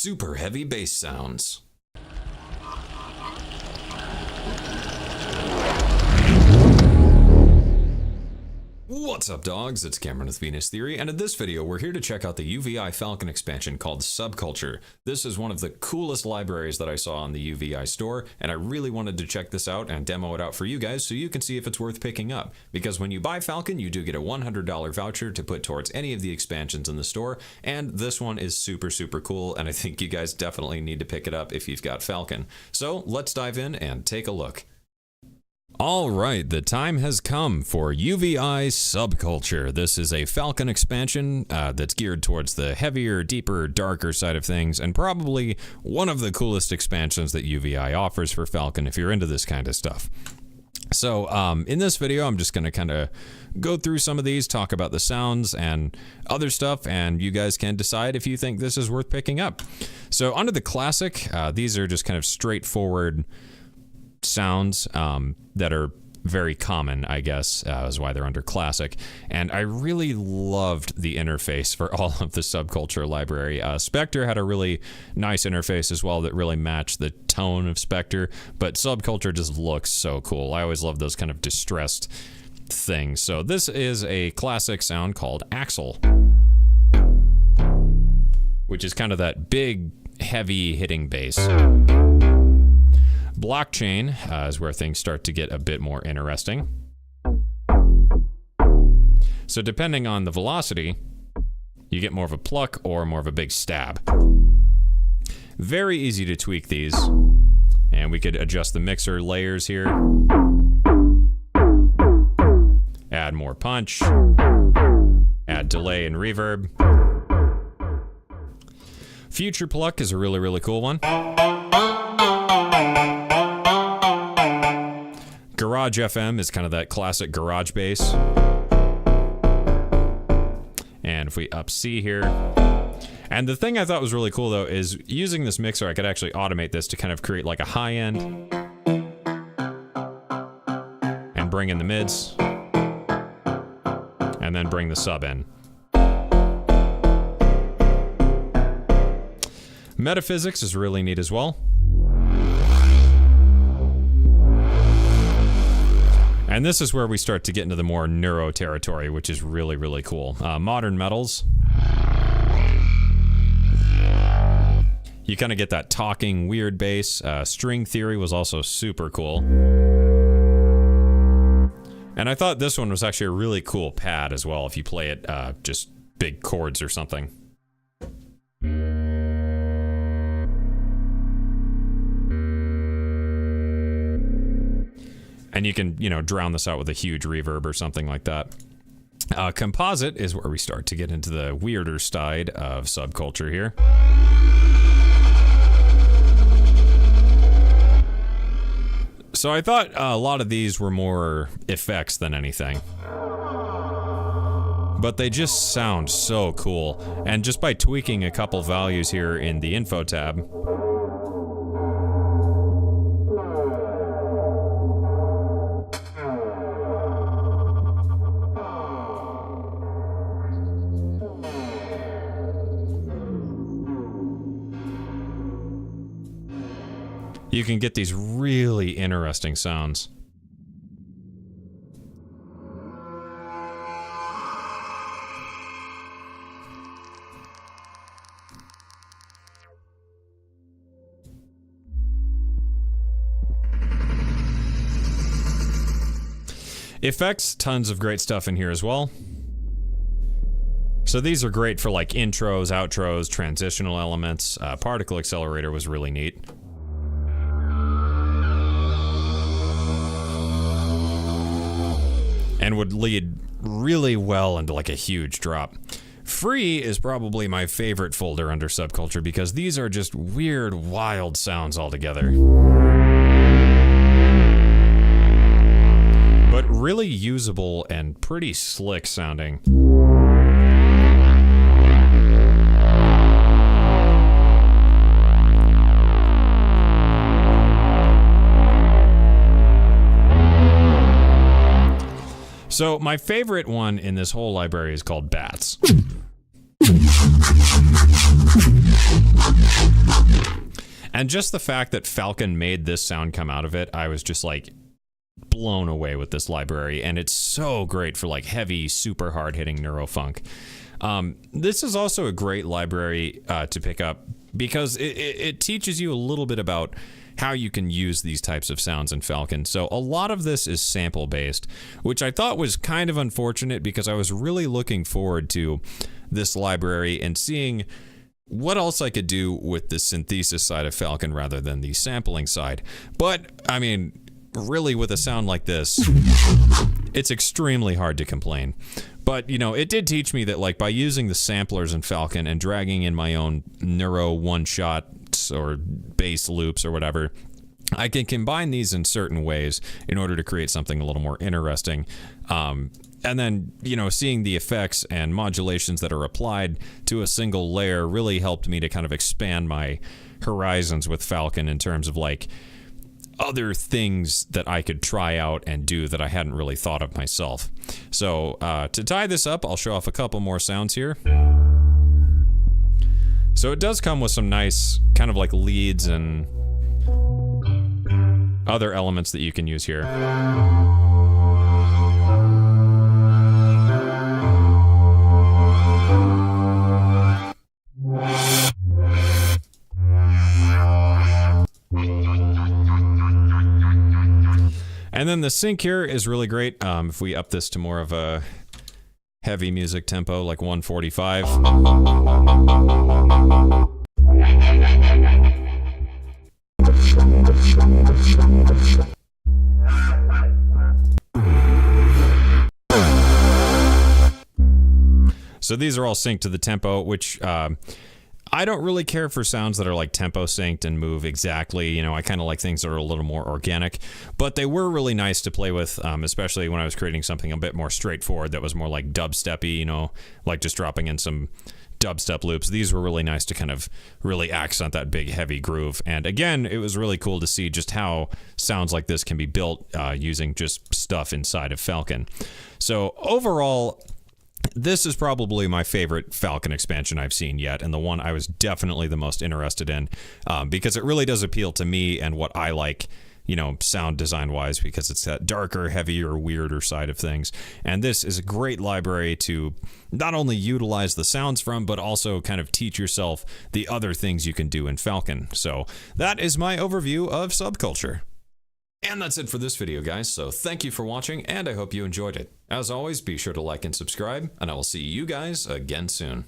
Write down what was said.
super heavy bass sounds. What's up, dogs? It's Cameron with Venus Theory, and in this video we're here to check out the UVI Falcon expansion called Subculture. This is one of the coolest libraries that I saw on the UVI store, and I really wanted to check this out and demo it out for you guys so you can see if it's worth picking up. Because when you buy Falcon, you do get a $100 voucher to put towards any of the expansions in the store, and this one is super cool, and I think you guys definitely need to pick it up if you've got Falcon. So let's dive in and take a look. Alright, the time has come for UVI Subculture. This is a Falcon expansion that's geared towards the heavier, deeper, darker side of things, and probably one of the coolest expansions that UVI offers for Falcon if you're into this kind of stuff. So in this video, I'm just going to kind of go through some of these, talk about the sounds and other stuff, and you guys can decide if you think this is worth picking up. So under the classic, these are just kind of straightforward sounds that are very common, I guess, is why they're under classic. And I really loved the interface for all of the Subculture library. Spectre had a really nice interface as well that really matched the tone of Spectre, but Subculture just looks so cool. I always love those kind of distressed things. So this is a classic sound called Axle, which is kind of that big, heavy hitting bass. Blockchain is where things start to get a bit more interesting. So depending on the velocity, you get more of a pluck or more of a big stab. Very easy to tweak these. And we could adjust the mixer layers here. Add more punch. Add delay and reverb. Future pluck is a really cool one. Garage FM is kind of that classic garage bass. And if we up C here. And the thing I thought was really cool though is using this mixer, I could actually automate this to kind of create like a high end and bring in the mids and then bring the sub in. Metaphysics is really neat as well. And this is where we start to get into the more neuro territory, which is really cool. Modern metals. You kind of get that talking weird bass. String theory was also super cool. And I thought this one was actually a really cool pad as well if you play it just big chords or something. And you can, drown this out with a huge reverb or something like that. Composite is where we start to get into the weirder side of Subculture here. So I thought a lot of these were more effects than anything. But they just sound so cool. And just by tweaking a couple values here in the info tab, you can get these really interesting sounds. Effects, tons of great stuff in here as well. So these are great for like intros, outros, transitional elements. Particle accelerator was really neat. And would lead really well into like a huge drop. Free is probably my favorite folder under Subculture because these are just weird, wild sounds altogether. But really usable and pretty slick sounding. So my favorite one in this whole library is called Bats. And just the fact that Falcon made this sound come out of it, I was just like blown away with this library, and it's so great for like heavy, super hard hitting neurofunk. This is also a great library to pick up because it teaches you a little bit about how you can use these types of sounds in Falcon. So a lot of this is sample based, which I thought was kind of unfortunate because I was really looking forward to this library and seeing what else I could do with the synthesis side of Falcon rather than the sampling side. But I mean, really, with a sound like this, it's extremely hard to complain. But, you know, it did teach me that, like, by using the samplers in Falcon and dragging in my own neuro one-shots or bass loops or whatever, I can combine these in certain ways in order to create something a little more interesting. And then, you know, seeing the effects and modulations that are applied to a single layer really helped me to kind of expand my horizons with Falcon in terms of, like, other things that I could try out and do that I hadn't really thought of myself. So to tie this up, I'll show off a couple more sounds here. So it does come with some nice kind of like leads and other elements that you can use here. And then the sync here is really great. If we up this to more of a heavy music tempo, like 145. So these are all synced to the tempo, which I don't really care for sounds that are like tempo synced and move exactly. You know, I kind of like things that are a little more organic, but they were really nice to play with, especially when I was creating something a bit more straightforward that was more like dubsteppy, you know, like just dropping in some dubstep loops. These were really nice to kind of really accent that big heavy groove. And again, it was really cool to see just how sounds like this can be built using just stuff inside of Falcon. So overall, this is probably my favorite Falcon expansion I've seen yet, and the one I was definitely the most interested in, because it really does appeal to me and what I like, you know, sound design wise, because it's that darker, heavier, weirder side of things. And this is a great library to not only utilize the sounds from, but also kind of teach yourself the other things you can do in Falcon. So that is my overview of Subculture. And that's it for this video, guys, so thank you for watching, and I hope you enjoyed it. As always, be sure to like and subscribe, and I will see you guys again soon.